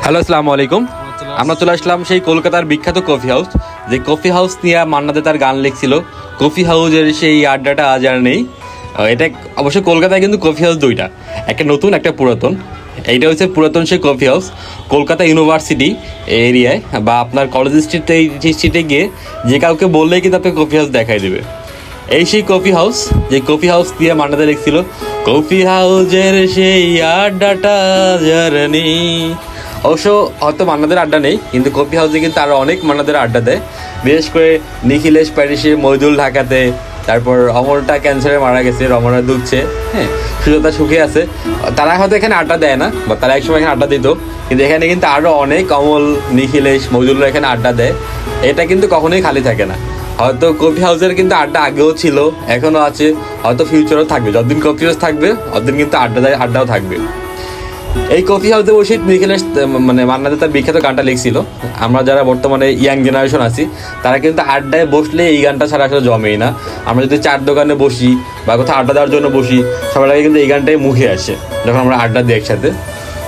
Hello, আসসালামু আলাইকুম। আমরা চলে আসলাম সেই কলকাতার বিখ্যাত কফি হাউস, যে কফি হাউস নিয়ে মান্নাদে তার গান লিখছিল। কফি হাউসের সেই আড্ডাটা আজ আর নেই। এটা অবশ্য কলকাতায় কিন্তু কফি হাউস দুইটা, একটা নতুন একটা পুরাতন। এইটা হচ্ছে পুরাতন সেই কফি হাউস, কলকাতা ইউনিভার্সিটি এরিয়ায় বা আপনার কলেজ স্ট্রিটে গিয়ে যে কাউকে বললেই কিন্তু আপনাকে কফি হাউস দেখাই দেবে। এই সেই কফি হাউস, যে কফি হাউস দিয়ে মান্নাদে লিখছিল কফি হাউসের সেই আড্ডাটা আর নেই। অবশ্য হয়তো মান্নাদের আড্ডা নেই, কিন্তু কফি হাউসে কিন্তু আরও অনেক মান্নাদের আড্ডা দেয়। বিশেষ করে নিখিলেশ প্যারিসে, মইদুল ঢাকাতে, তারপর অমরটা ক্যান্সারে মারা গেছে, রমনা দুঃখছে, হ্যাঁ, সুজাতা সুখে আছে। তারা হয়তো এখানে আড্ডা দেয় না, বা তারা একসময় এখানে আড্ডা দিত, কিন্তু এখানে কিন্তু আরও অনেক অমল, নিখিলেশ, মইদুলরা এখানে আড্ডা দেয়। এটা কিন্তু কখনোই খালি থাকে না। হয়তো কফি হাউসের কিন্তু আড্ডা আগেও ছিল, এখনও আছে, হয়তো ফিউচারও থাকবে। যতদিন কফি হাউস থাকবে ততদিন কিন্তু আড্ডাও থাকবে। এই কফি হাউসে বসে নিখিলেশ মান্নাদে তার বিখ্যাত গানটা লিখছিল। আমরা যারা বর্তমানে ইয়াং জেনারেশন আছি, তারা কিন্তু আড্ডায় বসলে এই গানটা ছাড়া আসলে জমেই না। আমরা যদি চার দোকানে বসি বা কোথাও আড্ডা দেওয়ার জন্য বসি, সবার আগে কিন্তু এই গানটাই মুখে আসে যখন আমরা আড্ডা দিই একসাথে।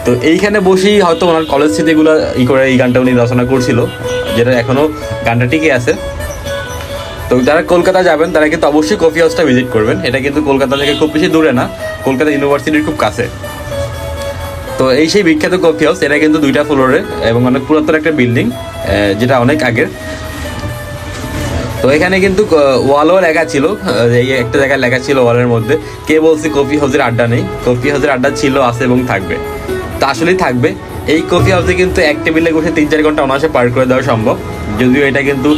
তো এইখানে বসেই হয়তো ওনার কলেজ স্মৃতিগুলো করে এই গানটা উনি রচনা করছিল, যেটা এখনও গানটা টিকে আছে। তো যারা কলকাতা যাবেন তারা কিন্তু অবশ্যই কফি হাউসটা ভিজিট করবেন। এটা কিন্তু কলকাতা থেকে খুব বেশি দূরে না, কলকাতা ইউনিভার্সিটির খুব কাছে। তো এই সেই বিখ্যাত কফি হাউস, এটা কিন্তু 2টা ফ্লোরে এবং অনেক পুরাতন একটা বিল্ডিং, যেটা অনেক আগের। তো এখানে কিন্তু ওয়ালও লেখা ছিল, এই একটা জায়গায় লেখা ছিল ওয়ালের মধ্যে, কে বলছে কফি হাউসের আড্ডা নেই। কফি হাউসের আড্ডা ছিল, আছে এবং থাকবে। তো আসলেই থাকবে। এই কফি হাউসে কিন্তু এক টেবিলে বসে 3-4 ঘন্টা অনায়াসে পার করে দেওয়া সম্ভব, যদিও এটা কিন্তু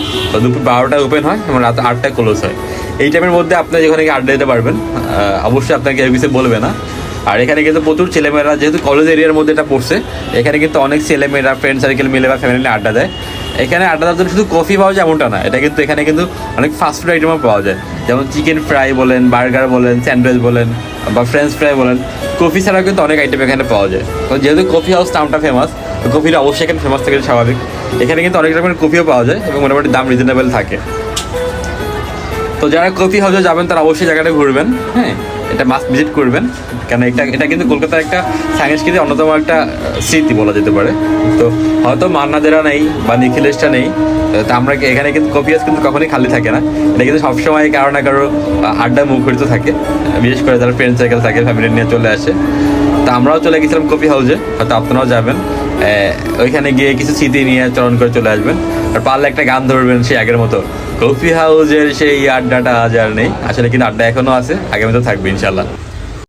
দুপুর 12টায় ওপেন হয় এবং রাত 8টায় ক্লোজ হয়। এই টাইমের মধ্যে আপনি যেখানে গিয়ে আড্ডা দিতে পারবেন, অবশ্যই আপনাকে কেউ কিছু বলবে না। আর এখানে কিন্তু প্রচুর ছেলেমেয়েরা, যেহেতু কলেজ এরিয়ার মধ্যে এটা পড়ছে, এখানে কিন্তু অনেক ছেলেমেয়েরা ফ্রেন্ড সার্কেল মিলে বা ফ্যামিলি নিয়ে আড্ডা দেয়। এখানে আড্ডা দেওয়ার জন্য শুধু কফি পাওয়া যায় এমনটা না, এটা কিন্তু এখানে কিন্তু অনেক ফাস্টফুড আইটেমও পাওয়া যায়, যেমন চিকেন ফ্রাই বলেন, বার্গার বলেন, স্যান্ডউইচ বলেন বা ফ্রেঞ্চ ফ্রাই বলেন। কফি ছাড়াও কিন্তু অনেক আইটেম এখানে পাওয়া যায়। তো যেহেতু কফি হাউস নামটা ফেমাস, তো কফিটা অবশ্যই এখানে ফেমাস থাকে, স্বাভাবিক। এখানে কিন্তু অনেক রকমের কফিও পাওয়া যায় এবং মোটামুটি দাম রিজনেবল থাকে। তো যারা কফি হাউসে যাবেন তারা অবশ্যই জায়গাটা ঘুরবেন, হ্যাঁ, এটা মাস্ট ভিজিট করবেন। কেন এটা কিন্তু কলকাতার একটা সাংস্কৃতিক অন্যতম একটা স্মৃতি বলা যেতে পারে। তো হয়তো মান্নাদেরা নেই বা নিখিলেশটা নেই, তো আমরা এখানে কিন্তু কফি হাউস কিন্তু কখনোই খালি থাকে না। এটা কিন্তু সবসময় কারো না কারো আড্ডা মুখরিত থাকে, বিশেষ করে যারা ফ্রেন্ড সার্কেল থাকে, ফ্যামিলি নিয়ে চলে আসে। তা আমরাও চলে গেছিলাম কফি হাউসে, হয়তো আপনারাও যাবেন। ওইখানে গিয়ে কিছু স্মৃতি নিয়ে চলন করে চলে আসবেন। আর পারলে একটা গান ধরবেন সেই আগের মতো, কফি হাউসের সেই আড্ডাটা আজ আর নেই। আসলে কিন্তু আড্ডা এখনো আছে, আগের মতো থাকবে ইনশাল্লাহ।